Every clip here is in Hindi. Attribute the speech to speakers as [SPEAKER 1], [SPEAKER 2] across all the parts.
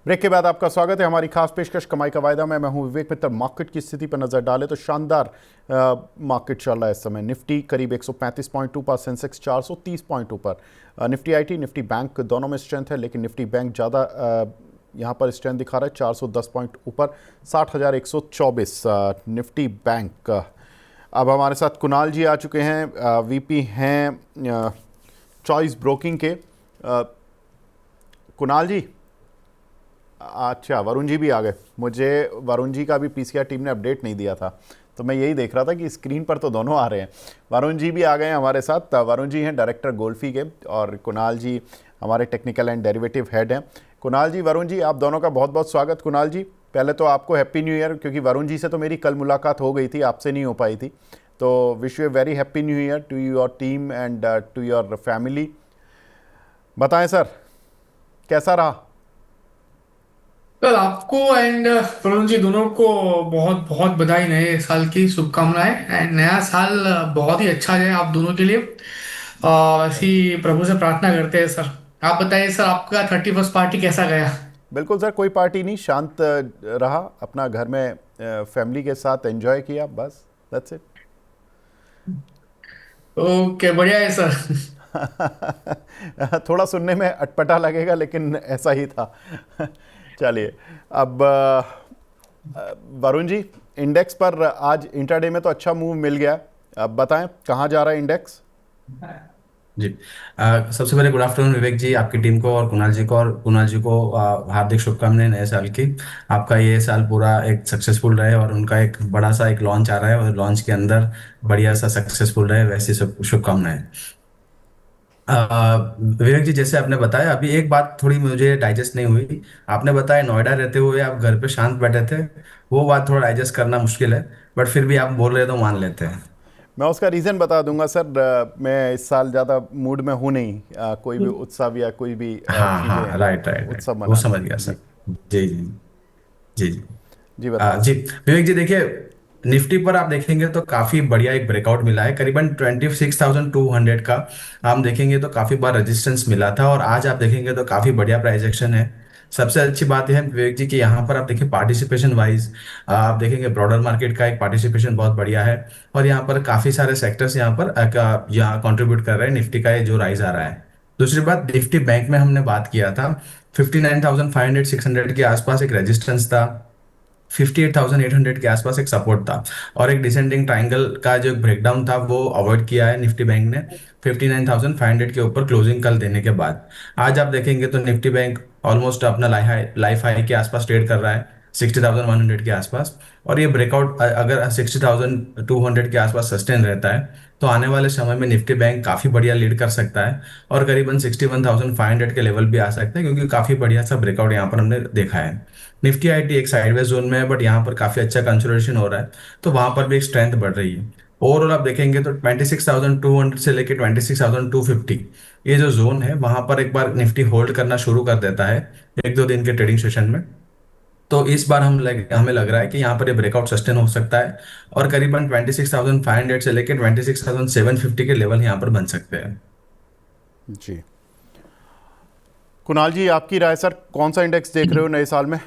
[SPEAKER 1] ब्रेक के बाद आपका स्वागत है हमारी खास पेशकश कमाई का वायदा में। मैं हूं विवेक मित्तल। मार्केट की स्थिति पर नजर डालें तो शानदार मार्केट चल रहा है इस समय। निफ्टी करीब 135 पॉइंट ऊपर, सेंसेक्स 430 पॉइंट ऊपर। निफ्टी आईटी, निफ्टी बैंक दोनों में स्ट्रेंथ है, लेकिन निफ्टी बैंक ज़्यादा यहाँ पर स्ट्रेंथ दिखा रहा है, 410 पॉइंट ऊपर, 60,124 निफ्टी बैंक। अब हमारे साथ कुणाल जी आ चुके हैं, वीपी हैं चॉइस ब्रोकिंग के। कुणाल जी, अच्छा वरुण जी भी आ गए। मुझे वरुण जी का भी पीसीआर टीम ने अपडेट नहीं दिया था, तो मैं यही देख रहा था कि स्क्रीन पर तो दोनों आ रहे हैं। वरुण जी भी आ गए हैं हमारे साथ। वरुण जी हैं डायरेक्टर गोल्फी के, और कुणाल जी हमारे टेक्निकल एंड डेरिवेटिव हेड हैं। कुणाल जी, वरुण जी, आप दोनों का बहुत बहुत स्वागत। कुणाल जी, पहले तो आपको हैप्पी न्यू ईयर, क्योंकि वरुण जी से तो मेरी कल मुलाकात हो गई थी, आपसे नहीं हो पाई थी। तो wish you a very happy new year to your team and to your family. बताएं सर, कैसा रहा?
[SPEAKER 2] सर, आपको एंड वरुण जी दोनों को बहुत बहुत बधाई, नए साल की शुभकामनाएं। एंड नया साल बहुत ही अच्छा जाए आप दोनों के लिए। ऐसी प्रभु से प्रार्थना करते हैं सर। आप बताइए सर, आपका 31st पार्टी कैसा गया?
[SPEAKER 1] बिल्कुल सर, कोई पार्टी नहीं, शांत रहा, अपना घर में फैमिली के साथ एंजॉय किया, बस दैट्स इट।
[SPEAKER 2] ओके, बढ़िया है सर।
[SPEAKER 1] थोड़ा सुनने में अटपटा लगेगा, लेकिन ऐसा ही था। चलिए, अब वरुण जी, इंडेक्स पर आज इंट्राडे में तो अच्छा मूव मिल गया। अब बताएं कहाँ जा रहा है इंडेक्स?
[SPEAKER 3] जी। सबसे पहले गुड आफ्टरनून विवेक जी, आपकी टीम को और कुणाल जी को हार्दिक शुभकामनाएं नए साल की। आपका ये साल पूरा एक सक्सेसफुल रहे और उनका एक बड़ा सा एक लॉन्च आ रहा है और लॉन्च के अंदर बढ़िया सा सक्सेसफुल रहे, वैसी सब शुभकामनाएं। विवेक जी, जैसे आपने बताया, अभी एक बात थोड़ी मुझे डाइजेस्ट नहीं हुई। आपने बताया नोएडा रहते हुए आप घर पे शांत बैठे थे। वो बात थोड़ा डाइजेस्ट करना मुश्किल है, बट फिर भी आप बोल रहे तो मान लेते हैं।
[SPEAKER 1] मैं उसका रीज़न बता दूंगा सर। मैं इस साल ज़्यादा मूड में हूँ नहीं, कोई भी उत्सव या कोई भी
[SPEAKER 3] हाँ
[SPEAKER 1] चीज़ें
[SPEAKER 3] हाँ, राइट राइट राइट,
[SPEAKER 1] उत्सव
[SPEAKER 3] वो
[SPEAKER 1] मनाने
[SPEAKER 3] समझ
[SPEAKER 1] में।
[SPEAKER 3] गया
[SPEAKER 1] जी।
[SPEAKER 3] सर। जी जी। जी जी।
[SPEAKER 1] जी बताएं।
[SPEAKER 3] जी विवेक जी, देखिए, निफ्टी पर आप देखेंगे तो काफी बढ़िया एक ब्रेकआउट मिला है, करीबन 26,200 का। हम देखेंगे तो काफी बार रेजिस्टेंस मिला था और आज आप देखेंगे तो काफी बढ़िया प्राइस एक्शन है। सबसे अच्छी बात यह है विवेक जी कि यहाँ पर आप देखिए पार्टिसिपेशन वाइज आप देखेंगे ब्रॉडर मार्केट का एक पार्टिसिपेशन बहुत बढ़िया है। और यहाँ पर काफी सारे सेक्टर्स यहाँ पर यहाँ कंट्रीब्यूट कर रहे हैं निफ्टी का ये जो राइज आ रहा है। दूसरी बात, निफ्टी बैंक में हमने बात किया था 59,500 600 के आसपास एक रेजिस्टेंस था, 58,800 के आसपास एक सपोर्ट था, और एक डिसेंडिंग ट्राइंगल का जो ब्रेकडाउन था वो अवॉइड किया है निफ्टी बैंक ने 59,500 के ऊपर क्लोजिंग कल देने के बाद। आज आप देखेंगे तो निफ्टी बैंक ऑलमोस्ट अपना लाइफ हाई के आसपास ट्रेड कर रहा है, 60,100 के आसपास। और ये ब्रेकआउट अगर 60,200 के आसपास सस्टेन रहता है तो आने वाले समय में निफ्टी बैंक काफी बढ़िया लीड कर सकता है और करीबन 61,500 के लेवल भी आ सकता है, क्योंकि काफी बढ़िया सा ब्रेकआउट यहाँ पर हमने देखा है। निफ्टी आईटी एक साइडवेज जोन में है, बट यहाँ पर काफी अच्छा कंसोलिडेशन हो रहा है, तो वहां पर भी एक स्ट्रेंथ बढ़ रही है। ओवरऑल आप देखेंगे तो 26,200 से लेके 26,250, ये जो जोन है वहां पर एक बार निफ्टी होल्ड करना शुरू कर देता है एक दो दिन के ट्रेडिंग सेशन में। तो इस बार हमें लग रहा है कि यहाँ पर ये ब्रेकआउट सस्टेन हो सकता है और करीबन 26,500 से लेके 26,750 के लेवल यहाँ पर बन सकते हैं।
[SPEAKER 1] जी, कुणाल जी, आपकी राय सर, कौन सा इंडेक्स देख रहे हो नए साल में?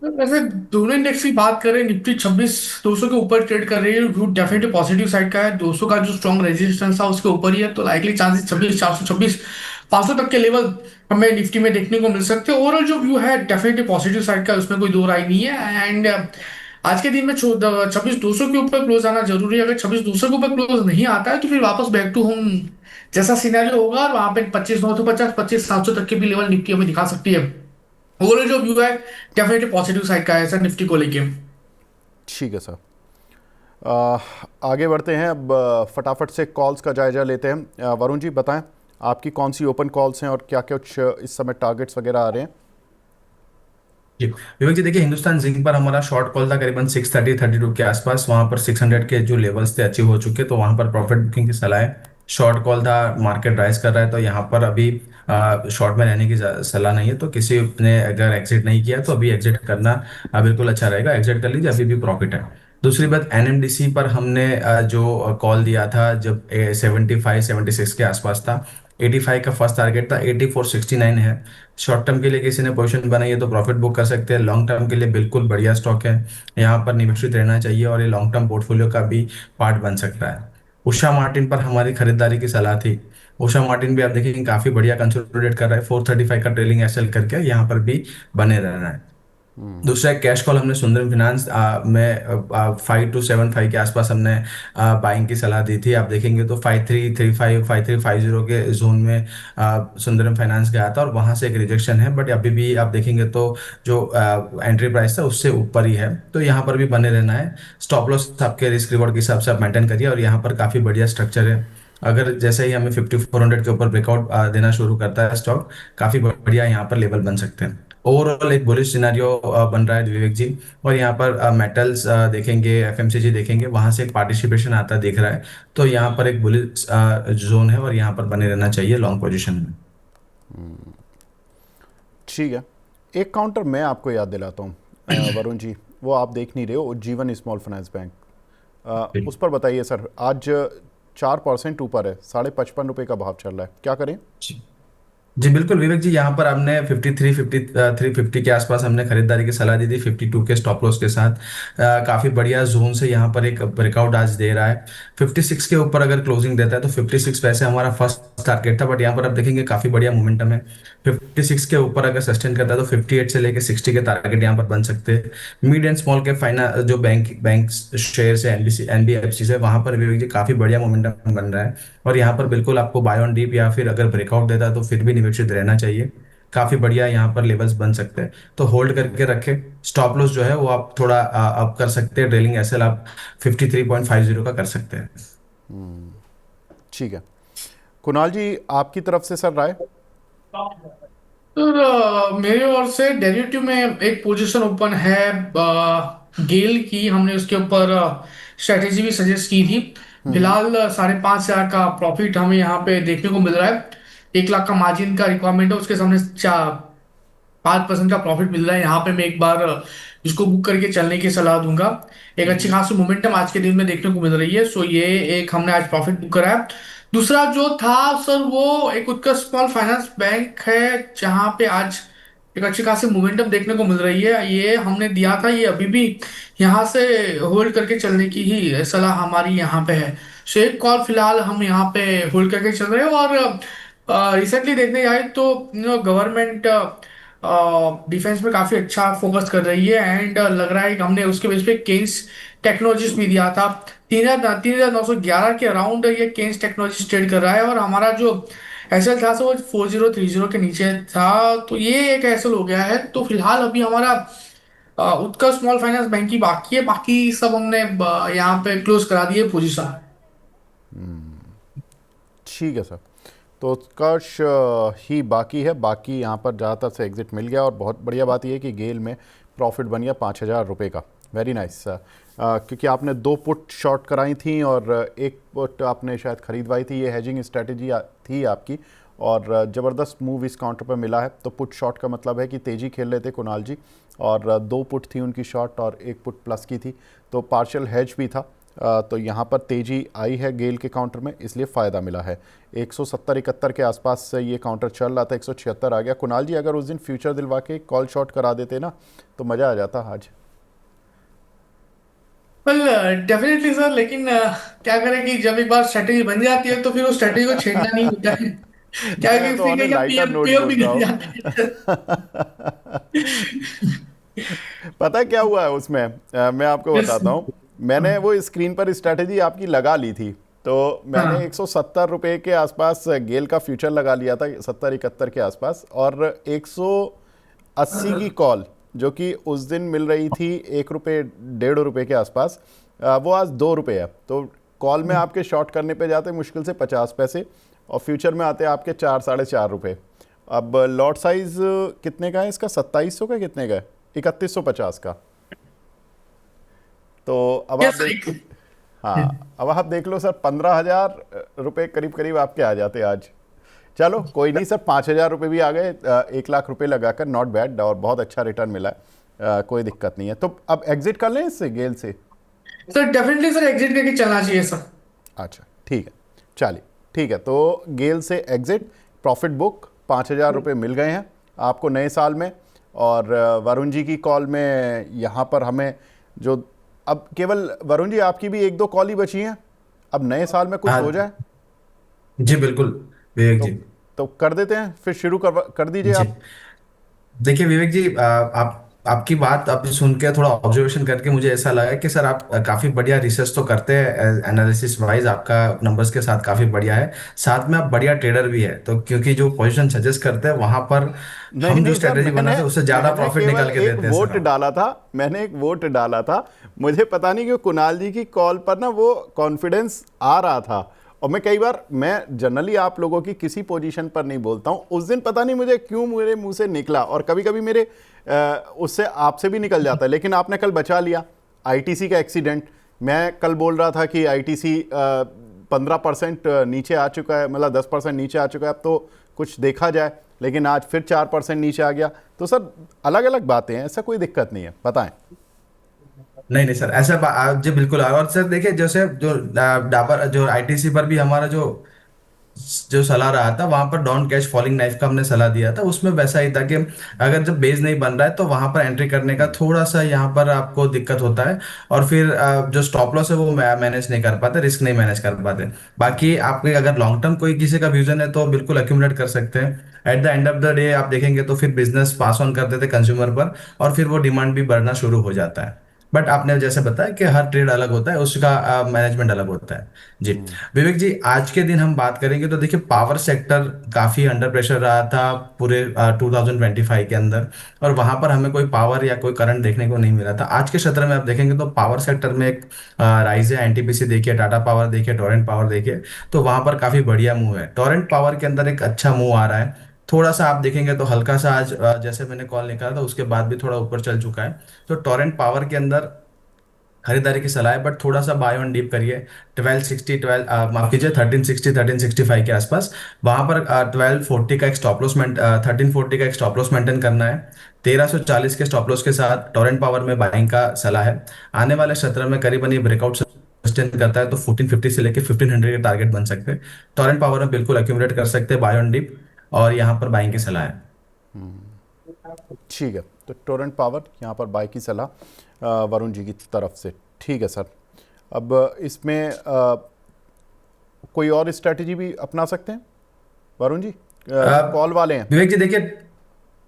[SPEAKER 2] वैसे दोनों इंडेक्स की बात करें, निफ्टी 26,200 के ऊपर ट्रेड कर रही है, व्यू डेफिनेटली पॉजिटिव साइड का है। 200 का जो स्ट्रॉन्ग रेजिस्टेंस था उसके ऊपर ही है, तो लाइकली चांसेस 26,400 26,500 तक के लेवल हमें निफ्टी में देखने को मिल सकते हैं। ओवरऑल जो व्यू है डेफिनेटली पॉजिटिव साइड का है, उसमें कोई दो राय नहीं है। एंड आज के दिन में 26,200 के ऊपर क्लोज आना जरूरी है। अगर 26,200 के ऊपर क्लोज नहीं आता है तो फिर वापस बैक टू होम जैसा सिनेरियो होगा, और वहां पे 25,950 25,700 तक के भी लेवल निफ्टी हमें दिखा सकती है। ओवरऑल जो व्यू है डेफिनेटली पॉजिटिव साइड का है सर निफ्टी को लेके।
[SPEAKER 1] ठीक है सर। आगे बढ़ते हैं। अब फटाफट से कॉल्स का जायजा लेते हैं। वरुण जी बताएं, आपकी कौन सी ओपन कॉल्स हैं और क्या कुछ इस समय टारगेट्स वगैरह आ रहे हैं?
[SPEAKER 3] जी विवेक जी, देखिए, हिंदुस्तान जिंक पर हमारा शॉर्ट कॉल था करीबन 630-32 के आसपास, वहां पर 600 के जो लेवल्स थे अचीव हो चुके, तो वहां पर प्रॉफिट बुकिंग की सलाह है। शॉर्ट कॉल था, मार्केट राइज कर रहा है, तो यहाँ पर अभी शॉर्ट में रहने की सलाह नहीं है। तो किसी ने अगर एग्जिट नहीं किया तो अभी एग्जिट करना बिल्कुल अच्छा रहेगा, एग्जिट कर लीजिए, अभी भी प्रॉफिट है। दूसरी बात, एनएमडीसी पर हमने जो कॉल दिया था जब 75-76 के आसपास था, 85 का फर्स्ट टारगेट था, 8469 है। शॉर्ट टर्म के लिए किसी ने पोजीशन बनाई है तो प्रॉफिट बुक कर सकते हैं। लॉन्ग टर्म के लिए बिल्कुल बढ़िया स्टॉक है, यहाँ पर निवेशित रहना चाहिए और ये लॉन्ग टर्म पोर्टफोलियो का भी पार्ट बन सकता है। उषा मार्टिन पर हमारी खरीदारी की सलाह थी। उषा मार्टिन भी आप देखेंगे काफी बढ़िया कंसोलिडेट कर रहा है, 435 का ट्रेलिंग एसएल करके यहाँ पर भी बने रहना है। दूसरा एक कैश कॉल हमने सुंदरम फाइनेंस में 5275 के आसपास हमने बाइंग की सलाह दी थी। आप देखेंगे तो 5335 5350 के जोन में सुंदरम फाइनेंस गया था और वहां से एक रिजेक्शन है, बट अभी भी आप देखेंगे तो जो एंट्री प्राइस था उससे ऊपर ही है, तो यहाँ पर भी बने रहना है। स्टॉप लॉस आपके रिस्क रिवॉर्ड के हिसाब से आप मेंटेन करिए और यहाँ पर काफी बढ़िया स्ट्रक्चर है। अगर जैसे ही हमें 5400 के ऊपर ब्रेकआउट देना शुरू करता है स्टॉक, काफी बढ़िया यहाँ पर लेवल बन सकते हैं। ओवरऑल एक बुलिश सिनेरियो बन रहा है विवेक जी। और यहाँ पर मेटल्स देखेंगे, एफएमसीजी देखेंगे, वहां से एक पार्टिसिपेशन आता दिख रहा है, तो यहाँ पर एक बुलिश जोन है और यहाँ पर बने रहना चाहिए लॉन्ग पोजीशन में।
[SPEAKER 1] ठीक है, एक काउंटर मैं आपको याद दिलाता हूँ वरुण जी, वो आप देख नहीं रहे हो, जीवन स्मॉल फाइनेंस बैंक, उस पर बताइए सर। आज 4% ऊपर है, 55.55 का भाव चल रहा है, क्या करें?
[SPEAKER 3] जी जी बिल्कुल विवेक जी, यहाँ पर हमने 5350 के आसपास हमने खरीदारी की सलाह दी थी 52 के स्टॉप लॉस के साथ। काफी बढ़िया जोन से यहाँ पर एक ब्रेकआउट आज दे रहा है। 56 के ऊपर अगर क्लोजिंग देता है तो 56 वैसे हमारा फर्स्ट टारगेट था, बट यहाँ पर आप देखेंगे काफी बढ़िया मोमेंटम है। 56 के ऊपर अगर सस्टेन करता है तो 58 से लेके 60 के टारगेट यहाँ पर बन सकते हैं। Mid and small cap finance जो बैंक शेयर है, एनबीसी एनबीएफसी से, वहां पर विवेक जी काफी बढ़िया मोमेंटम बन रहा है और यहाँ पर बिल्कुल आपको बाय ऑन डीप या फिर अगर ब्रेकआउट देता है तो फिर भी निवेशित रहना चाहिए। काफी बढ़िया यहाँ पर लेवल्स बन सकते हैं, तो होल्ड करके रखे। स्टॉप लॉस जो है वो आप थोड़ा अप कर सकते हैं, ट्रेलिंग एसएल आप 53.50 का कर सकते हैं।
[SPEAKER 1] ठीक है, कुणाल जी आपकी तरफ से सर राय?
[SPEAKER 2] सर मेरे ओर से डेरिवेटिव में एक पोजीशन ओपन है गेल की, हमने उसके ऊपर स्ट्रेटेजी भी सजेस्ट की थी। फिलहाल 5,500 का प्रॉफिट हमें यहाँ पे देखने को मिल रहा है। 1 लाख का मार्जिन का रिक्वायरमेंट है, उसके सामने 5% का प्रॉफिट मिल रहा है। यहाँ पे मैं एक बार इसको बुक करके चलने की सलाह दूंगा। एक अच्छी खासी मोमेंटम आज के दिन में देखने को मिल रही है, सो ये एक हमने आज प्रॉफिट बुक करा है। दूसरा जो था सर वो एक उत्कर्ष स्मॉल फाइनेंस बैंक है, जहाँ पे आज एक अच्छी खासी मोमेंटम देखने को मिल रही है। ये हमने दिया था, ये अभी भी यहाँ से होल्ड करके चलने की ही सलाह हमारी यहाँ पे है। सो एक कॉल फिलहाल हम यहाँ पे होल्ड करके चल रहे हैं। और रिसेंटली देखने जाए तो गवर्नमेंट डिफेंस में काफी अच्छा फोकस कर रही है, एंड लग रहा है कि हमने उसके बेस पे केन्स टेक्नोलॉजीज भी दिया था। 3,911 के अराउंड ये केन्स टेक्नोलॉजीज ट्रेड कर रहा है, और हमारा जो एसएल था वो 4030 के नीचे था, तो ये एक एसएल हो गया है। तो फिलहाल अभी हमारा उत्कर्ष स्मॉल फाइनेंस बैंक की बाकी है, बाकी सब हमने यहाँ पे क्लोज करा दिए पोजीशन।
[SPEAKER 1] ठीक है सर, तो उत्कर्ष ही बाकी है, बाकी यहाँ पर ज़्यादातर से एग्जिट मिल गया। और बहुत बढ़िया बात यह है कि गेल में प्रॉफिट बन गया 5,000 रुपये का, वेरी नाइस। क्योंकि आपने 2 पुट शॉर्ट कराई थी और एक पुट आपने शायद खरीदवाई थी, ये हेजिंग स्ट्रेटेजी थी आपकी, और ज़बरदस्त मूव इस काउंटर पर मिला है। तो पुट शॉर्ट का मतलब है कि तेज़ी खेल रहे थे कुणाल जी, और 2 पुट थी उनकी शॉर्ट और 1 पुट प्लस की थी, तो पार्शियल हेज भी था। तो यहाँ पर तेज़ी आई है गेल के काउंटर में, इसलिए फ़ायदा मिला है। 170-71 के आसपास से ये काउंटर चल रहा था, 176 आ गया। कुणाल जी अगर उस दिन फ्यूचर दिलवा के कॉल शॉर्ट करा देते ना तो मज़ा आ जाता आज।
[SPEAKER 2] वेल डेफिनेटली सर, लेकिन क्या करें कि जब एक बार स्ट्रेटेजी बन जाती है तो फिर उस स्ट्रेटेजी को छेड़ना नहीं होता है। क्या है
[SPEAKER 1] मैं
[SPEAKER 2] कि
[SPEAKER 1] तो
[SPEAKER 2] फिर
[SPEAKER 1] ऑन ए
[SPEAKER 2] क्या
[SPEAKER 1] लाइटर
[SPEAKER 2] पीएम
[SPEAKER 1] नोट
[SPEAKER 2] पीएम
[SPEAKER 1] बोल रहा
[SPEAKER 2] बिगड़ जाता है।
[SPEAKER 1] हूँ। पता है क्या हुआ है उसमें, मैं आपको
[SPEAKER 2] यस।
[SPEAKER 1] बताता हूँ। मैंने वो स्क्रीन पर स्ट्रैटेजी आपकी लगा ली थी, तो मैंने
[SPEAKER 2] हाँ
[SPEAKER 1] 170 रुपये के आसपास गेल का फ्यूचर लगा लिया था, 70-71 के आसपास, और 180 की कॉल जो कि उस दिन मिल रही थी 1 रुपये 1.5 रुपये के आसपास, वो आज 2 रुपये है। तो कॉल में आपके शॉर्ट करने पे जाते मुश्किल से 50 पैसे, और फ्यूचर में आते आपके 4-4.5 रुपये। अब लॉट साइज कितने का है इसका? 2700 का कितने का है? 3150 का। तो अब आप
[SPEAKER 2] यस
[SPEAKER 1] देख, हाँ अब आप देख लो सर, 15,000 रुपये करीब करीब आपके आ जाते आज। चलो कोई नहीं सर, 5,000 रुपये भी आ गए, 1 लाख रुपये लगाकर, नॉट बैड, और बहुत अच्छा रिटर्न मिला है, कोई दिक्कत नहीं है। तो अब एग्जिट कर लें इससे, गेल से?
[SPEAKER 2] सर, डेफिनेटली सर एग्जिट करके चलना चाहिए सर।
[SPEAKER 1] अच्छा ठीक है, चलिए ठीक है, तो गेल से एग्जिट, प्रॉफिट बुक, 5,000 रुपये मिल गए हैं आपको नए साल में। और वरुण जी की कॉल में यहाँ पर हमें जो अब केवल वरुण जी आपकी भी एक दो कॉल ही बची हैं, अब नए साल में कुछ हो
[SPEAKER 3] हाँ
[SPEAKER 1] जाए
[SPEAKER 3] जी बिल्कुल विवेक
[SPEAKER 1] तो
[SPEAKER 3] जी।
[SPEAKER 1] कर देते हैं, फिर शुरू कर दीजिए
[SPEAKER 3] जी
[SPEAKER 1] आप।
[SPEAKER 3] देखिए विवेक जी, आप आपकी बात अभी सुन के थोड़ा ऑब्जर्वेशन करके मुझे ऐसा लगा कि सर आप काफी बढ़िया रिसर्च तो करते हैं, एनालिसिस वाइज आपका नंबर्स के साथ काफी बढ़िया है। साथ में आप बढ़िया ट्रेडर भी है, तो क्योंकि जो पोजीशन सजेस्ट करते हैं वहां पर
[SPEAKER 1] नहीं
[SPEAKER 3] हम जो
[SPEAKER 1] नहीं सर,
[SPEAKER 3] स्ट्रेटेजी
[SPEAKER 1] मैंने
[SPEAKER 3] बनाते हैं उससे ज्यादा
[SPEAKER 1] मैंने
[SPEAKER 3] प्रॉफिट
[SPEAKER 1] केवल
[SPEAKER 3] निकाल के
[SPEAKER 1] एक
[SPEAKER 3] देते हैं सर
[SPEAKER 1] वोट
[SPEAKER 3] आप।
[SPEAKER 1] डाला था, मैंने एक वोट डाला था। मुझे पता नहीं क्यों कुणाल जी की कॉल पर ना वो कॉन्फिडेंस आ रहा था। और मैं कई बार, मैं जनरली आप लोगों की किसी पोजीशन पर नहीं बोलता हूँ, उस दिन पता नहीं मुझे क्यों मेरे मुंह से निकला, और कभी कभी मेरे उससे आपसे भी निकल जाता है, लेकिन आपने कल बचा लिया। आईटीसी का एक्सीडेंट, मैं कल बोल रहा था कि आईटीसी 15% नीचे आ चुका है, मतलब 10% नीचे आ चुका है, अब तो कुछ देखा जाए, लेकिन आज फिर 4% नीचे आ गया। तो सर अलग अलग बातें हैं, ऐसा कोई दिक्कत नहीं है, बताएं।
[SPEAKER 3] नहीं नहीं सर, ऐसा जी बिल्कुल। और सर देखिए, जैसे जो डाबर जो आईटीसी पर भी हमारा जो जो सलाह रहा था, वहां पर डोंट कैच फॉलिंग नाइफ का हमने सलाह दिया था, उसमें वैसा ही था कि अगर जब बेस नहीं बन रहा है तो वहां पर एंट्री करने का थोड़ा सा यहाँ पर आपको दिक्कत होता है। और फिर जो स्टॉप लॉस है वो मैनेज नहीं कर पाते, रिस्क नहीं मैनेज कर पाते। बाकी आपके अगर लॉन्ग टर्म कोई किसी का विजन है तो बिल्कुल अक्यूमुलेट कर सकते हैं। At the end of the day आप देखेंगे तो फिर बिजनेस पास ऑन कर देते कंज्यूमर पर, और फिर वो डिमांड भी बढ़ना शुरू हो जाता है। बट आपने जैसे बताया कि हर ट्रेड अलग होता है, उसका मैनेजमेंट अलग होता है। जी विवेक जी, आज के दिन हम बात करेंगे तो देखिए पावर सेक्टर काफी अंडर प्रेशर रहा था पूरे 2025 के अंदर। और वहां पर हमें कोई पावर या कोई करंट देखने को नहीं मिला था। आज के सत्र में आप देखेंगे तो पावर सेक्टर में एक राइज है, एनटीपीसी देखिए, टाटा पावर देखिए, टोरेंट पावर देखिए। तो वहां पर काफी बढ़िया मूव है। टोरेंट पावर के अंदर एक अच्छा मूव आ रहा है। थोड़ा सा आप देखेंगे तो हल्का सा आज जैसे मैंने कॉल निकाला था उसके बाद भी थोड़ा ऊपर चल चुका है। तो टोरेंट पावर के अंदर खरीदारी की सलाह है, बट थोड़ा सा बाय ऑन डीप करिए। 1260 माफ कीजिए, 1360 1365 के आसपास। वहां पर 1240 का एक स्टॉप लॉस 1340 का एक स्टॉप लॉस मेंटेन करना है। 1340 के स्टॉप लॉस के साथ टोरेंट पावर में बाइंग का सलाह है। आने वाले सत्र में करीबन ये ब्रेकआउट सस्टेन करता है तो 1450 से लेके 1500 के टारगेट बन सकते हैं। टोरेंट पावर में बिल्कुल अक्यूमुलेट कर सकते हैं बाय ऑन डीप, और यहाँ पर बाइंग की सलाह है।
[SPEAKER 1] ठीक है, तो टोरेंट पावर यहाँ पर बाय की सलाह वरुण जी की तरफ से। ठीक है सर, अब इसमें कोई और स्ट्रैटेजी भी अपना सकते हैं वरुण जी, जो कॉल वाले हैं।
[SPEAKER 3] विवेक जी देखिए,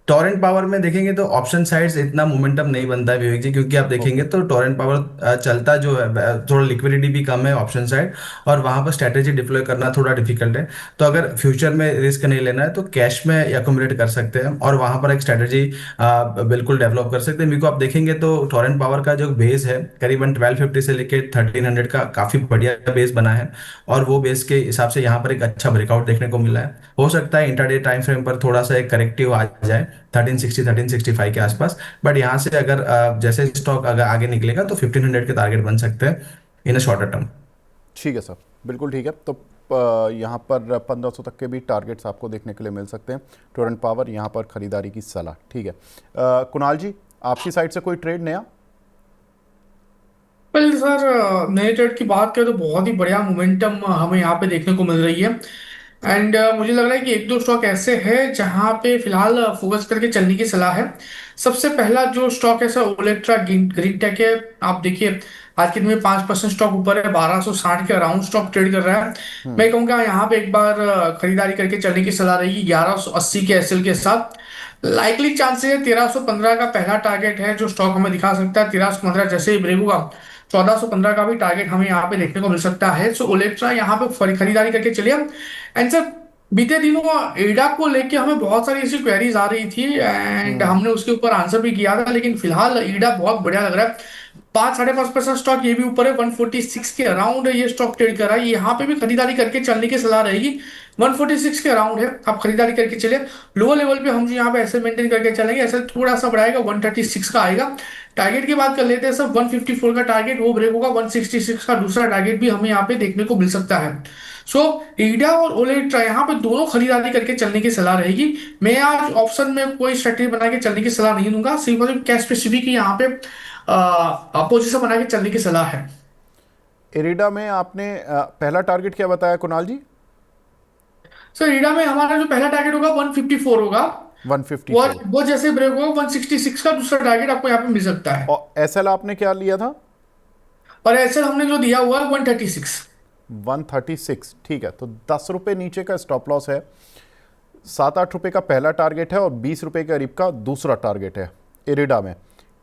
[SPEAKER 3] टोरेंट पावर में देखेंगे तो ऑप्शन साइड्स इतना मोमेंटम नहीं बनता है विवेक जी, क्योंकि आप देखेंगे
[SPEAKER 1] ओके।
[SPEAKER 3] तो टोरेंट पावर चलता जो है थोड़ा लिक्विडिटी भी कम है ऑप्शन साइड, और वहां पर स्ट्रेटेजी डिप्लॉय करना थोड़ा डिफिकल्ट है। तो अगर फ्यूचर में रिस्क नहीं लेना है तो कैश में एक्यूमुलेट कर सकते हैं, और वहां पर एक स्ट्रेटेजी बिल्कुल डेवलप कर सकते हैं। मेरे को आप देखेंगे तो टोरेंट पावर का जो बेस है करीबन 1250 से लेके 1300 का काफी बढ़िया बेस बना है। और वो बेस के हिसाब से यहाँ पर एक अच्छा ब्रेकआउट देखने को मिला है। हो सकता है इंटरडे टाइम फ्रेम पर थोड़ा सा एक करेक्टिव आ जाए 1360 1365 के आसपास। बट यहाँ से अगर जैसे स्टॉक अगर आगे निकलेगा तो 1500 के टारगेट बन सकते हैं इन अ शॉर्टर टर्म।
[SPEAKER 1] ठीक है सर, बिल्कुल ठीक है। तो यहाँ पर 1500 तक के भी टारगेट्स आपको देखने के लिए मिल सकते हैं। टोरेंट पावर यहाँ पर खरीदारी की सलाह। ठीक है, कुणाल जी आपकी साइड से कोई ट्रेड नया?
[SPEAKER 2] वेल सर, नए ट्रेड की बात करें तो बहुत ही बढ़िया मोमेंटम हमें यहाँ पे देखने को मिल रही है। एंड मुझे लग रहा है कि एक दो स्टॉक ऐसे हैं जहां पे फिलहाल फोकस करके चलने की सलाह है। सबसे पहला जो स्टॉक है सर, ओलेट्रा ग्रीन टेक है। आप देखिए आज के दिन में 5% स्टॉक ऊपर है, 1260 के अराउंड स्टॉक ट्रेड कर रहा है। मैं कहूँगा यहाँ पे एक बार खरीदारी करके चलने की सलाह रहेगी 1180 के एसएल के साथ। लाइकली चांसेस है 1315 का पहला टारगेट है जो स्टॉक हमें दिखा सकता है। 1315 जैसे ही ब्रेक होगा 1415 का भी टारगेट हमें यहाँ पे देखने को मिल सकता है। सो ओलेट्रा यहाँ पे खरीदारी करके चलिए। एंड सर, बीते दिनों एडा को लेके हमें बहुत सारी ऐसी क्वेरीज आ रही थी एंड
[SPEAKER 1] हम्म।
[SPEAKER 2] हमने उसके ऊपर आंसर भी किया था, लेकिन फिलहाल एडा बहुत बढ़िया लग रहा है। 5 5.5% स्टॉक ये भी ऊपर है, 146 के अराउंड ये स्टॉक ट्रेड कर रहा है। यहाँ पे भी खरीदारी करके चलने की सलाह रहेगी। 146 के अराउंड है, आप खरीदारी करके चले। लोअर लेवल पे हम जो यहाँ पे ऐसे मेंटेन करके चलेंगे, ऐसे थोड़ा सा बढ़ाएगा 136 का आएगा। टारगेट की बात कर लेते हैं सब, 154 का टारगेट वो ब्रेक होगा, 166 का दूसरा टारगेट भी हमें यहाँ पे देखने को मिल सकता है। सो ईडा और ओलेट्रा यहाँ पे दोनों खरीदारी करके चलने की सलाह रहेगी। मैं आज ऑप्शन में कोई स्ट्रेटेजी बना के चलने की सलाह नहीं दूंगा, सिर्फ और सिर्फ कैश स्पेसिफिक यहाँ पे पोजीशन बना के चलने की सलाह है।
[SPEAKER 1] एरिडा में आपने पहला टारगेट क्या बताया कुणाल जी?
[SPEAKER 2] सर इडा में हमारा जो पहला टारगेट होगा 154 होगा। वो
[SPEAKER 1] 154।
[SPEAKER 2] वो जैसे ब्रेक होगा 166 का दूसरा टारगेट आपको यहाँ पे मिल सकता है।
[SPEAKER 1] और एसएल आपने क्या लिया था?
[SPEAKER 2] और ऐसे हमने जो दिया हुआ है 136।
[SPEAKER 1] 136, ठीक है। तो 10 रुपये नीचे का स्टॉप लॉस है, 7-8 रुपये का पहला टारगेट है और 20 रुपये के करीब का दूसरा टारगेट है इरिडा में।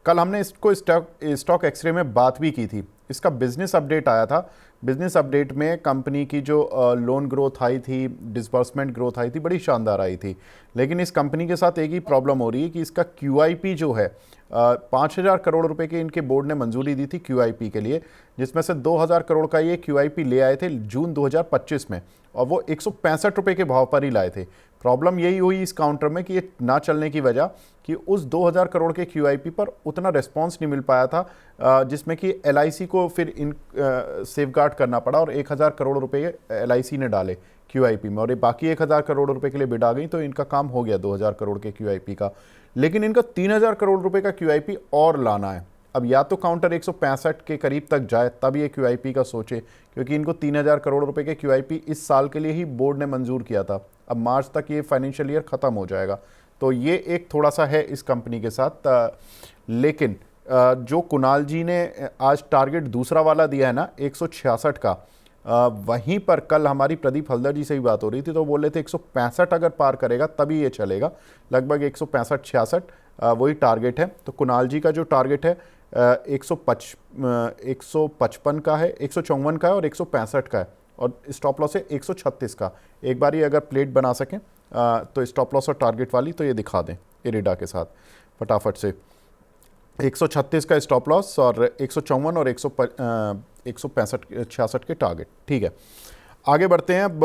[SPEAKER 1] कल हमने इसको स्टॉक एक्सरे में बात भी की थी। इसका बिजनेस अपडेट आया था। बिजनेस अपडेट में कंपनी की जो लोन ग्रोथ आई थी, डिसबर्समेंट ग्रोथ आई थी, बड़ी शानदार आई थी। लेकिन इस कंपनी के साथ एक ही प्रॉब्लम हो रही है कि इसका QIP जो है 5,000 करोड़ रुपए की इनके बोर्ड ने मंजूरी दी थी QIP के लिए, जिसमें से 2,000 करोड़ का ये QIP ले आए थे जून 2025 में, और वो 165 रुपये के भाव पर ही लाए थे। प्रॉब्लम यही हुई इस काउंटर में कि ये ना चलने की वजह कि उस 2,000 करोड़ के QIP पर उतना रिस्पांस नहीं मिल पाया था, जिसमें कि LIC को फिर इन सेफगार्ड करना पड़ा, और 1,000 करोड़ रुपए LIC ने डाले QIP में, और ये बाकी 1,000 करोड़ रुपए के लिए बिड आ गई, तो इनका काम हो गया 2,000 करोड़ के QIP का। लेकिन इनका 3,000 करोड़ रुपए का QIP और लाना है। अब या तो काउंटर 165 के करीब तक जाए तब ये QIP का सोचे, क्योंकि इनको 3,000 करोड़ रुपए के QIP इस साल के लिए ही बोर्ड ने मंजूर किया था। अब मार्च तक ये फाइनेंशियल ईयर ख़त्म हो जाएगा, तो ये एक थोड़ा सा है इस कंपनी के साथ। लेकिन जो कुणाल जी ने आज टारगेट दूसरा वाला दिया है ना 166 का, वहीं पर कल हमारी प्रदीप हल्दर जी से भी बात हो रही थी, तो बोल रहे थे 165 अगर पार करेगा तभी ये चलेगा। लगभग 165-66 वही टारगेट है। तो कुणाल जी का जो टारगेट है 155 का है, 154 का है और 165 का है, और स्टॉप लॉस है 136 का। एक बार ये अगर प्लेट बना सकें तो स्टॉप लॉस और टारगेट वाली तो ये दिखा दें इरिडा के साथ फटाफट से। 136 का स्टॉप लॉस और 154 और 165-66 के टारगेट। ठीक है, आगे बढ़ते हैं। अब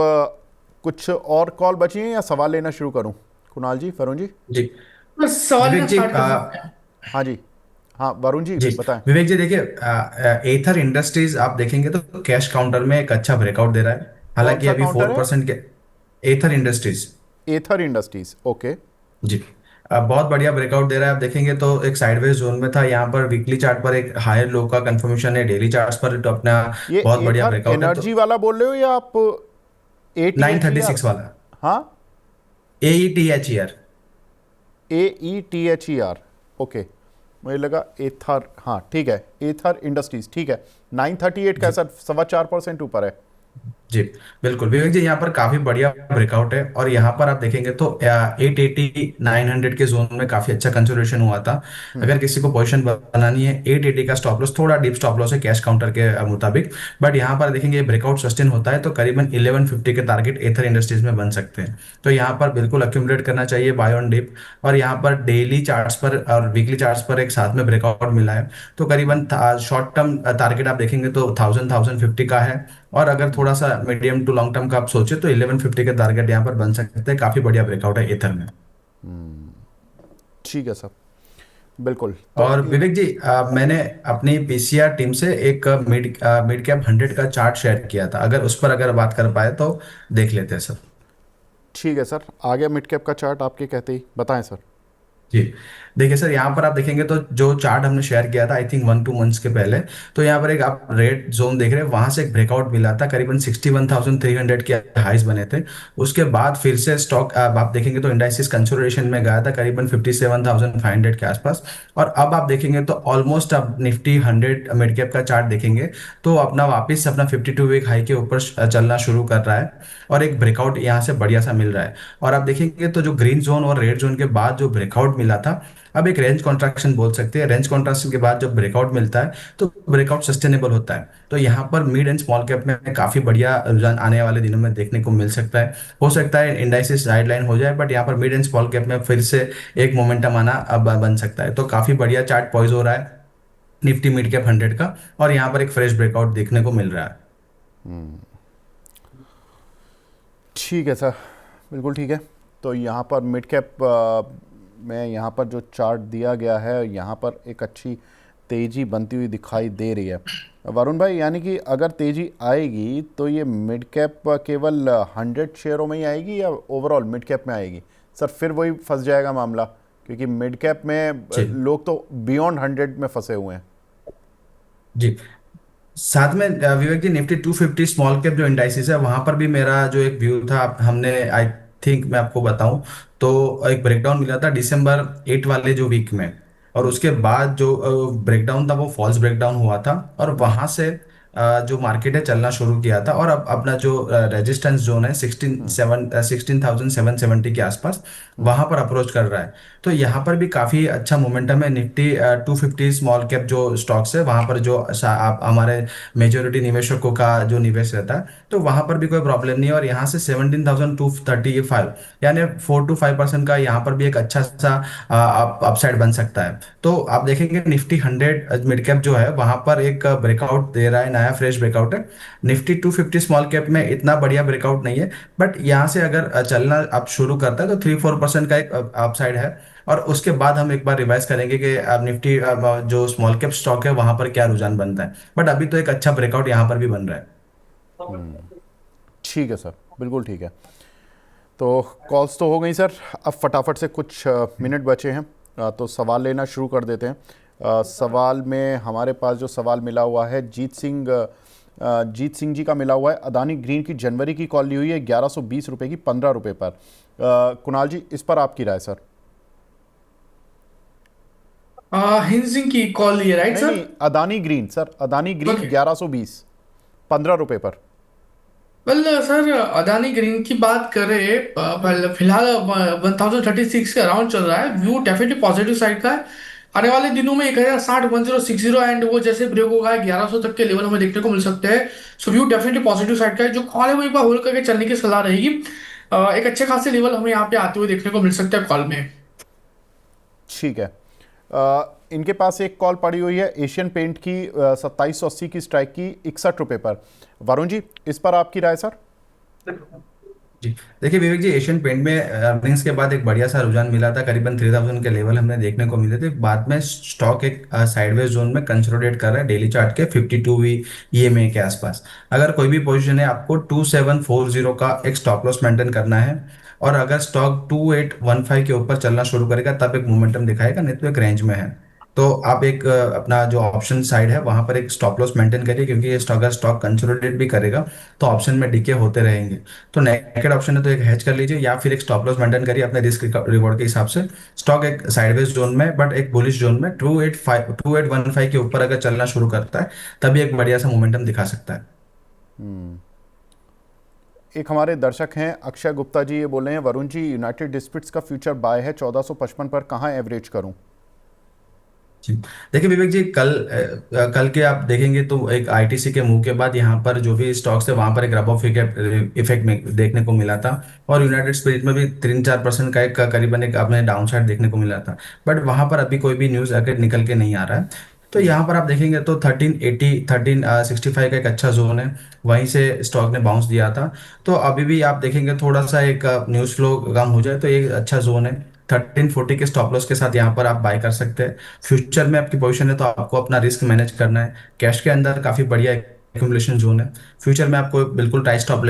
[SPEAKER 1] कुछ और कॉल बची हैं या सवाल लेना शुरू करूं? कुणाल जी, वरुण जी।
[SPEAKER 3] जी
[SPEAKER 2] बस सवाल
[SPEAKER 3] विवेक
[SPEAKER 2] ना
[SPEAKER 3] जी
[SPEAKER 2] स्टार्ट कर सकते हैं।
[SPEAKER 1] हाँ जी, हाँ वरुण जी
[SPEAKER 3] जी
[SPEAKER 1] बताएं।
[SPEAKER 3] विवेक जी देखिए, एथर इंडस्ट्रीज आप देखेंगे तो कैश काउंटर में एक अच्छा ब्रेकआउट दे रहा है।
[SPEAKER 1] कौन
[SPEAKER 3] हालांकि
[SPEAKER 1] सा
[SPEAKER 3] अभी
[SPEAKER 1] काउंटर है?
[SPEAKER 3] 4% के एथर इंडस्ट्रीज।
[SPEAKER 1] एथर इंडस्ट्रीज, ओके।
[SPEAKER 3] जी बहुत बढ़िया ब्रेकआउट दे रहा है। आप देखेंगे तो एक साइडवेज जोन में था, यहाँ पर वीकली चार्ट पर एक हायर लो का कंफर्मेशन है, डेली चार्ट्स पर तो अपना
[SPEAKER 1] ये
[SPEAKER 3] बहुत बढ़िया
[SPEAKER 1] एथर
[SPEAKER 3] ब्रेकआउट है। तो
[SPEAKER 1] एनर्जी वाला बोल रहे हो या आप ATHER?
[SPEAKER 3] 936 वाला
[SPEAKER 1] हाँ,
[SPEAKER 3] AETHER।
[SPEAKER 1] AETHER, okay. मुझे लगा एथर, हाँ ठीक है, एथर इंडस्ट्रीज, ठीक है। 938 का सर 4.25% ऊपर है।
[SPEAKER 3] जी बिल्कुल विवेक जी, यहाँ पर काफी बढ़िया ब्रेकआउट है और यहाँ पर आप देखेंगे तो 880 900 के जोन में काफी अच्छा कंसोलिडेशन हुआ था।
[SPEAKER 1] हम्म।
[SPEAKER 3] अगर किसी को पोजीशन बनानी है 880 का स्टॉप लॉस, थोड़ा डीप स्टॉप लॉस है कैश काउंटर के मुताबिक, बट यहाँ पर देखेंगे ब्रेकआउट सस्टेन होता है तो करीबन 1150 के टारगेट एथर इंडस्ट्रीज में बन सकते हैं। तो यहाँ पर बिल्कुल अक्यूमुलेट करना चाहिए बाय ऑन डिप। और यहाँ पर डेली चार्ट्स पर और वीकली चार्ट्स पर एक साथ में ब्रेकआउट मिला है, तो करीबन शॉर्ट टर्म टारगेट आप देखेंगे तो 1050 का है। और अगर थोड़ा सा मीडियम टू लॉन्ग टर्म का आप सोचे तो 1150 के टारगेट यहाँ पर बन सकते हैं। काफी बढ़िया ब्रेकआउट है एथर में।
[SPEAKER 1] ठीक है सर, बिल्कुल। तो
[SPEAKER 3] और विवेक जी मैंने अपनी पीसीआर टीम से एक मिड कैप 100 का चार्ट शेयर किया था, अगर उस पर अगर बात कर पाए तो देख लेते हैं सर।
[SPEAKER 1] ठीक है सर, आ गया मिड कैप का चार्ट आपके कहते ही, बताएं सर।
[SPEAKER 3] जी देखिए सर, यहाँ पर आप देखेंगे तो जो चार्ट हमने शेयर किया था आई थिंक 1-2 मंथ्स के पहले, तो यहाँ पर एक आप रेड जोन देख रहे हैं, वहां से एक ब्रेकआउट मिला था, करीबन 61,300 के हाइज बने थे। उसके बाद फिर से स्टॉक आप देखेंगे तो इंडाइसिस कंसोलिडेशन में गया था करीबन 57,500 के आसपास। और अब आप देखेंगे तो ऑलमोस्ट आप निफ्टी 100 मिड कैप का चार्ट देखेंगे तो अपना वापस अपना 52 वीक हाई के ऊपर चलना शुरू कर रहा है और एक ब्रेकआउट यहाँ से बढ़िया सा मिल रहा है। और आप देखेंगे तो जो ग्रीन जोन और रेड जोन के बाद जो ब्रेकआउट मिला था, अब एक रेंज कॉन्ट्रैक्शन बोल सकते हैं। रेंज कॉन्ट्रैक्शन के बाद जब ब्रेकआउट मिलता है तो ब्रेकआउट सस्टेनेबल होता है। तो यहाँ पर मिड एंड स्मॉल कैप में काफी बढ़िया रुझान आने वाले दिनों में देखने को मिल सकता है। हो सकता है इंडाइसिस गाइडलाइन हो जाए, बट यहाँ पर मिड एंड स्मॉल कैप में फिर से एक मोमेंटम आना अब बन सकता है। तो काफी बढ़िया चार्ट पॉइज हो रहा है निफ्टी मिड कैप 100 का, और यहाँ पर एक फ्रेश ब्रेकआउट देखने को मिल रहा है।
[SPEAKER 1] ठीक है सर, बिल्कुल ठीक है। तो यहाँ पर मिड कैप में यहाँ पर जो चार्ट दिया गया है, यहाँ पर एक अच्छी तेज़ी बनती हुई दिखाई दे रही है वरुण भाई। यानी कि अगर तेज़ी आएगी तो ये मिड कैप केवल 100 शेयरों में ही आएगी या ओवरऑल मिड कैप में आएगी? सर फिर वही फंस जाएगा मामला, क्योंकि मिड कैप में
[SPEAKER 3] जी
[SPEAKER 1] लोग तो बियॉन्ड 100 में फंसे हुए हैं।
[SPEAKER 3] जी साथ में विवेक जी, निफ्टी 250 स्मॉल कैप जो इंडाइसिस है वहां पर भी मेरा जो एक व्यू था, हमने आई थिंक मैं आपको बताऊं तो एक ब्रेकडाउन मिला था दिसंबर 8 वाले जो वीक में। और उसके बाद जो ब्रेकडाउन था वो फॉल्स ब्रेकडाउन हुआ था, और वहां से जो मार्केट है चलना शुरू किया था, और अब अपना जो रेजिस्टेंस जोन है 16,770 के आसपास, वहां पर अप्रोच कर रहा है। तो यहाँ पर भी काफी अच्छा मोमेंटम है। निफ्टी 250 स्मॉल कैप जो स्टॉक्स है वहां पर जो आप हमारे मेजोरिटी निवेशकों का जो निवेश रहता है, तो वहां पर भी कोई प्रॉब्लम नहीं है। और यहाँ से 17,235, यानी 4 to 5% का यहाँ पर भी एक अच्छा सा अपसाइड बन सकता है। तो आप देखेंगे निफ्टी 100 मिड कैप जो है वहां पर एक ब्रेकआउट दे रहा है, नया फ्रेश ब्रेकआउट है। निफ्टी 250 स्मॉल कैप में इतना बढ़िया ब्रेकआउट नहीं है, बट यहाँ से अगर चलना अब शुरू करता है तो 3-4% का एक अपसाइड है। और उसके बाद हम एक बार रिवाइज करेंगे कि अब निफ्टी जो स्मॉल कैप स्टॉक है वहां पर क्या रुझान बनता है। बट अभी तो एक अच्छा ब्रेकआउट यहाँ पर भी बन रहा है।
[SPEAKER 1] ठीक है सर, बिल्कुल ठीक है। तो कॉल्स तो हो गई सर, अब फटाफट से कुछ मिनट बचे हैं, तो सवाल लेना शुरू कर देते हैं। सवाल में हमारे पास जो सवाल मिला हुआ है जीत सिंह जी का मिला हुआ है। अदानी ग्रीन की जनवरी की कॉल ली हुई है 1120 रुपये की 15 रुपये पर। कुणाल जी, इस पर आपकी राय सर?
[SPEAKER 2] हिंद सिंह की कॉल ली है, राइट
[SPEAKER 1] नहीं
[SPEAKER 2] सर?
[SPEAKER 1] नहीं, Adani green sir, Adani green
[SPEAKER 2] okay.
[SPEAKER 1] 1120 15 रुपये पर।
[SPEAKER 2] वेल सर, अदानी ग्रीन की बात करें, फिलहाल 1036 के अराउंड चल रहा है। व्यू डेफिनेटली पॉजिटिव साइड का है। आने वाले दिनों में 1060, 1060 एंड वो जैसे ब्रेक होगा 1100 तक के लेवल हमें देखने को मिल सकते हैं। सो व्यू डेफिनेटली पॉजिटिव साइड का है। जो कॉल है वो एक बार होल्ड करके चलने की सलाह रहेगी। एक अच्छे खासे लेवल हमें यहाँ पे आते हुए देखने को मिल सकते हैं कॉल में।
[SPEAKER 1] ठीक है। इनके पास एक कॉल पड़ी हुई है एशियन पेंट की 2780 की स्ट्राइक की 61 रुपये पर। वरुण जी, इस पर आपकी राय सर?
[SPEAKER 3] जी, देखिए विवेक जी, एशियन पेंट में अर्निंग्स के बाद एक बढ़िया सा रुझान मिला था, करीबन 3000 के लेवल हमने देखने को मिले थे। बाद में स्टॉक एक साइडवेज जोन में कंसोलिडेट कर रहा है डेली चार्ट के 52 वी ईएमए के आसपास। अगर कोई भी पोजीशन है, आपको 2740 का एक स्टॉप लॉस मेंटेन करना है। और अगर स्टॉक 2815 के ऊपर चलना शुरू करेगा तब एक मोमेंटम दिखाएगा, नहीं तो एक रेंज में है। तो आप एक अपना जो ऑप्शन साइड है वहां पर एक स्टॉप लॉस मेंटेन करिए, क्योंकि ये स्टॉक अगर स्टॉक कंसोलिडेट भी करेगा तो ऑप्शन में डीके होते रहेंगे। तो नेकेड ऑप्शन है तो एक हेज कर लीजिए, या फिर एक स्टॉप लॉस मेंटेन करिए अपने रिस्क रिवॉर्ड के हिसाब से। स्टॉक एक साइडवेज जोन में बट एक बुलिश जोन में 2815 के ऊपर अगर चलना शुरू करता है तभी एक बढ़िया सा मोमेंटम दिखा सकता है।
[SPEAKER 1] एक हमारे दर्शक हैं अक्षय गुप्ता जी, ये बोल रहे हैं वरुण जी, यूनाइटेड डिस्प्यूट्स का फ्यूचर बाय है 1455 पर, कहाँ एवरेज करूं?
[SPEAKER 3] जी, देखिए विवेक जी, कल के आप देखेंगे तो एक आईटीसी के मुंह के बाद यहाँ पर जो भी स्टॉक्स है वहां पर एक रब ऑफ इफेक्ट में देखने को मिला था। और यूनाइटेड स्पिरिट में भी 3-4% का एक करीबन एक आपने डाउन साइड देखने को मिला था। बट वहां पर अभी कोई भी न्यूज अगर निकल के नहीं आ रहा है। तो यहाँ पर आप देखेंगे तो 1380 1365 का एक अच्छा जोन है, वहीं से स्टॉक ने बाउंस दिया था। तो अभी भी आप देखेंगे थोड़ा सा एक न्यूज फ्लो कम हो जाए तो ये अच्छा जोन है। 1340 के स्टॉप लॉस के साथ यहाँ पर आप बाय कर सकते हैं। फ्यूचर में आपकी पोजीशन है तो आपको अपना रिस्क मैनेज करना है। कैश के अंदर काफी बढ़िया एक्यूमुलेशन जोन है। फ्यूचर में आपको बिल्कुल टाइट स्टॉप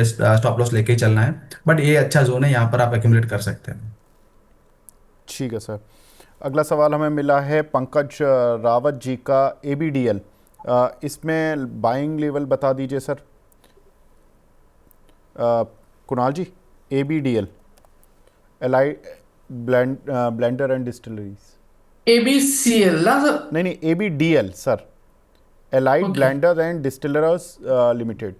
[SPEAKER 3] लॉस लेके ही चलना है। बट ये अच्छा जोन है, यहाँ पर आप एक्यूमुलेट कर सकते हैं।
[SPEAKER 1] ठीक है सर। अगला सवाल हमें मिला है पंकज रावत जी का, ABDL, इसमें बाइंग लेवल बता दीजिए sir. Kunal ji, ABDL, Allied Blender and Distilleries.
[SPEAKER 2] ABCL ना सर?
[SPEAKER 1] नहीं नहीं, ABDL sir, Allied
[SPEAKER 2] okay.
[SPEAKER 1] Blender and Distillers Limited.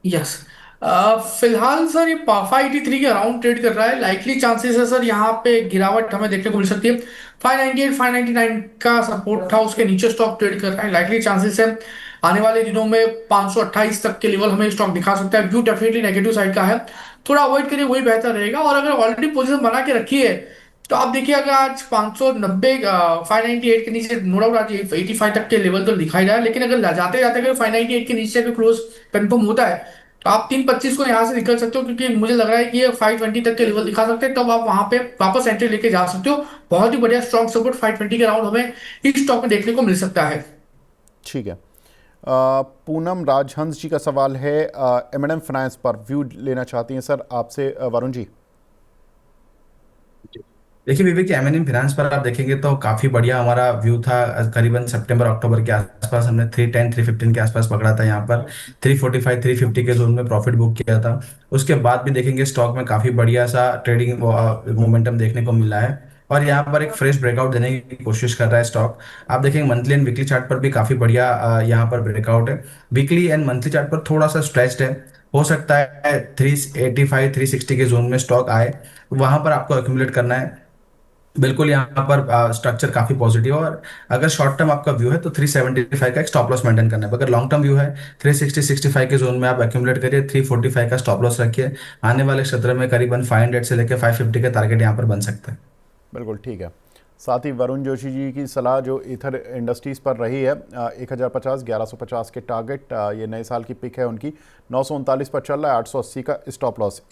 [SPEAKER 2] Yes. फिलहाल सर ये 583 के अराउंड ट्रेड कर रहा है। लाइकली चांसेस है सर यहाँ पे गिरावट हमें देखने को मिल सकती है। 598 599 का सपोर्ट था, उसके नीचे स्टॉक ट्रेड कर रहा है। लाइकली चांसेस है आने वाले दिनों में 528 तक के लेवल हमें स्टॉक दिखा सकता है। व्यू डेफिनेटली नेगेटिव साइड का है, थोड़ा अवॉइड करिए, वही बेहतर रहेगा। और अगर ऑलरेडी पोजीशन बना के रखी है तो आप देखिए, अगर आज 590 598 के नीचे, नो डाउट आज 85 तक के लेवल तो दिखाई रहा है, लेकिन अगर जाते जाते अगर 598 के नीचे अगर क्लोज कंफर्म होता है तो आप 325 को यहाँ से निकल सकते हो, क्योंकि मुझे लग रहा है कि ये 520 तक के लेवल दिखा सकते हैं। तब आप वहां पे वापस एंट्री लेके जा सकते हो। बहुत ही बढ़िया स्ट्रॉन्ग सपोर्ट 520 के राउंड हमें इस स्टॉक में देखने को मिल सकता है।
[SPEAKER 1] ठीक है। पूनम राजहंस जी का सवाल है, M&M फाइनेंस पर व्यू लेना चाहती हैं सर आपसे, वरुण जी।
[SPEAKER 3] देखिए विवेक जी, एमएनएम फाइनेंस पर आप देखेंगे तो काफी बढ़िया हमारा व्यू था। करीबन सितंबर अक्टूबर के आसपास हमने 310 315 के आसपास पकड़ा था। यहाँ पर 345 350 के जोन में प्रॉफिट बुक किया था। उसके बाद भी देखेंगे स्टॉक में काफी बढ़िया सा ट्रेडिंग मोमेंटम देखने को मिला है, और यहाँ पर एक फ्रेश ब्रेकआउट देने की कोशिश कर रहा है स्टॉक। आप देखेंगे मंथली एंड वीकली चार्ट पर भी काफी बढ़िया यहाँ पर ब्रेकआउट है। वीकली एंड मंथली चार्ट पर थोड़ा सा स्ट्रेच्ड है। हो सकता है 385 360 के जोन में स्टॉक आए, वहां पर आपको एक्यूमुलेट करना है। बिल्कुल यहाँ पर स्ट्रक्चर काफी पॉजिटिव है। और अगर शॉर्ट टर्म आपका व्यू है तो 375 का एक स्टॉप लॉस मेंटेन करना है। अगर लॉन्ग टर्म व्यू है 360 65 के जोन में आप एक्यूमुलेट करिए, 345 का स्टॉप लॉस रखिए। आने वाले सत्र में करीबन 500 से लेकर 550 के टारगेट यहाँ पर बन सकते हैं।
[SPEAKER 1] बिल्कुल ठीक है। साथ ही वरुण जोशी जी की सलाह जो ईथर इंडस्ट्रीज़ पर रही है, 1050 1150 के टारगेट, ये नए साल की पिक है उनकी। 939 पर चल रहा है, 880 का स्टॉप लॉस।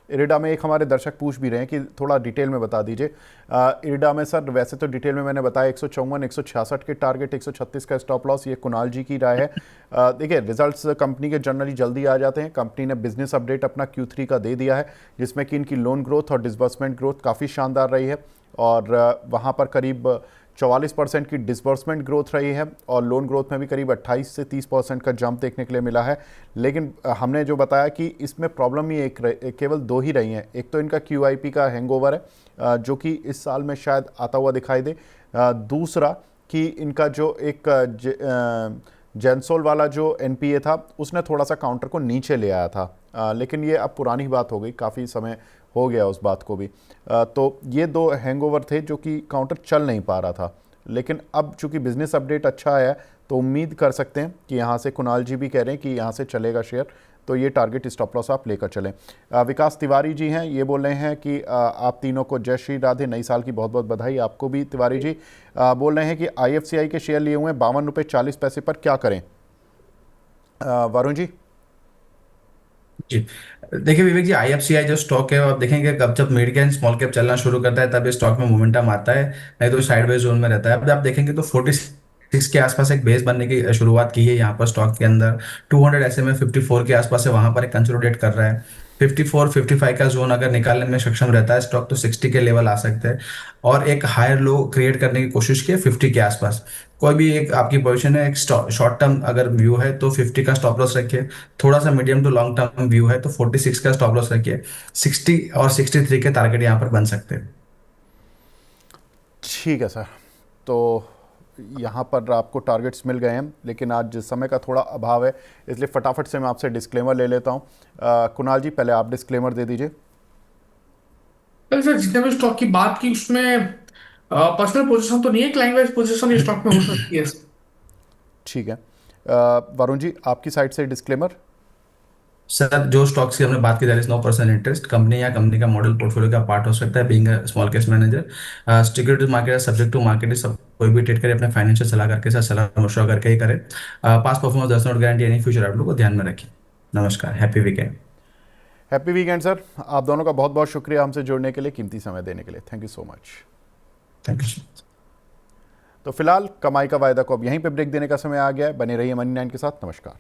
[SPEAKER 1] इरिडा में एक हमारे दर्शक पूछ भी रहे हैं कि थोड़ा डिटेल में बता दीजिए। इरिडा में सर वैसे तो डिटेल में मैंने बताया 154 166 के टारगेट, 136 का स्टॉप लॉस, ये कुणाल जी की राय है। देखिए रिजल्ट्स कंपनी के जनरली जल्दी आ जाते हैं। कंपनी ने बिजनेस अपडेट अपना Q3 का दे दिया है, जिसमें कि इनकी लोन ग्रोथ और डिसबर्समेंट ग्रोथ काफ़ी शानदार रही है, और वहाँ पर करीब 44% की डिसबर्समेंट ग्रोथ रही है, और लोन ग्रोथ में भी करीब 28 से 30% का जंप देखने के लिए मिला है। लेकिन हमने जो बताया कि इसमें प्रॉब्लम ही केवल दो ही रही हैं। एक तो इनका QIP का हैंगओवर है, जो कि इस साल में शायद आता हुआ दिखाई दे। दूसरा कि इनका जो एक जेंसोल वाला जो NPA था, उसने थोड़ा सा काउंटर को नीचे ले आया था, लेकिन ये अब पुरानी बात हो गई, काफ़ी समय हो गया उस बात को भी। तो ये दो हैंगओवर थे जो कि काउंटर चल नहीं पा रहा था। लेकिन अब चूंकि बिजनेस अपडेट अच्छा आया है, तो उम्मीद कर सकते हैं कि यहाँ से कुणाल जी भी कह रहे हैं कि यहाँ से चलेगा शेयर, तो ये टारगेट स्टॉप लॉस आप लेकर चलें। विकास तिवारी जी हैं, ये बोल रहे हैं कि आप तीनों को जय श्री राधे, नई साल की बहुत बहुत बधाई। आपको भी तिवारी जी। बोल रहे हैं कि IFCI के शेयर लिए हुए हैं 52 रुपये 40 पैसे पर, क्या करें? वरुण जी।
[SPEAKER 3] जी, देखिए विवेक जी, आईएफसीआई जो स्टॉक है, आप देखेंगे कब जब मिड कैप स्मॉल कैप चलना शुरू करता है तब ये स्टॉक में मोमेंटम आता है, नहीं तो साइडवेज जोन में रहता है। अब आप देखेंगे तो 46 के आसपास एक बेस बनने की शुरुआत की है यहाँ पर स्टॉक के अंदर। 200 SMA 54 के आसपास है, वहां पर एक कंसोलिडेट कर रहा है। 54 55 का जोन अगर निकालने में सक्षम रहता है स्टॉक तो 60 के लेवल आ सकते हैं, और एक हायर लो क्रिएट करने की कोशिश की है 50 के आसपास। कोई भी एक आपकी पोजीशन है, एक शॉर्ट टर्म अगर व्यू है तो 50 का स्टॉप लॉस रखिए। थोड़ा सा medium to long term view है तो 46 का स्टॉप लॉस रखिए। 60 और 63 के टारगेट यहाँ पर बन सकते हैं।
[SPEAKER 1] ठीक है सर। तो यहाँ पर आपको टारगेट्स मिल गए हैं, लेकिन आज समय का थोड़ा अभाव है, इसलिए फटाफट से मैं आपसे डिस्क्लेमर ले लेता हूँ। कुणाल जी, पहले आप डिस्क्लेमर दे दीजिए।
[SPEAKER 2] पहले सर, जितने भी स्टॉक की बात की उसमें पर्सनल पोजीशन तो नहीं है, क्लाइंट वाइज पोजीशन ये स्टॉक में हो सकती है।
[SPEAKER 1] ठीक है। वरुण जी, आपकी साइड से डिस्क्लेमर।
[SPEAKER 3] सर जो स्टॉक्स की हमने बात की, 9% इंटरेस्ट कंपनी या कंपनी का मॉडल पोर्टफोलियो का पार्ट हो सकता है, being small cash manager. Securities market subject to market, सब कोई भी ट्रेड करे अपने फाइनेंशियल सलाह करके साथ सलाह मशवरा करके ही करे। Past performance does not guarantee any future outlook को ध्यान में रखें। नमस्कार, happy weekend.
[SPEAKER 1] Happy weekend sir. आप दोनों का बहुत बहुत शुक्रिया हमसे जुड़ने के लिए, कीमती समय देने के लिए। Thank you so much.
[SPEAKER 3] Thank you.
[SPEAKER 1] तो फिलहाल कमाई का वायदा को अब यहीं पे ब्रेक देने का समय आ गया है। बने रहिए मनी 9 के साथ। नमस्कार।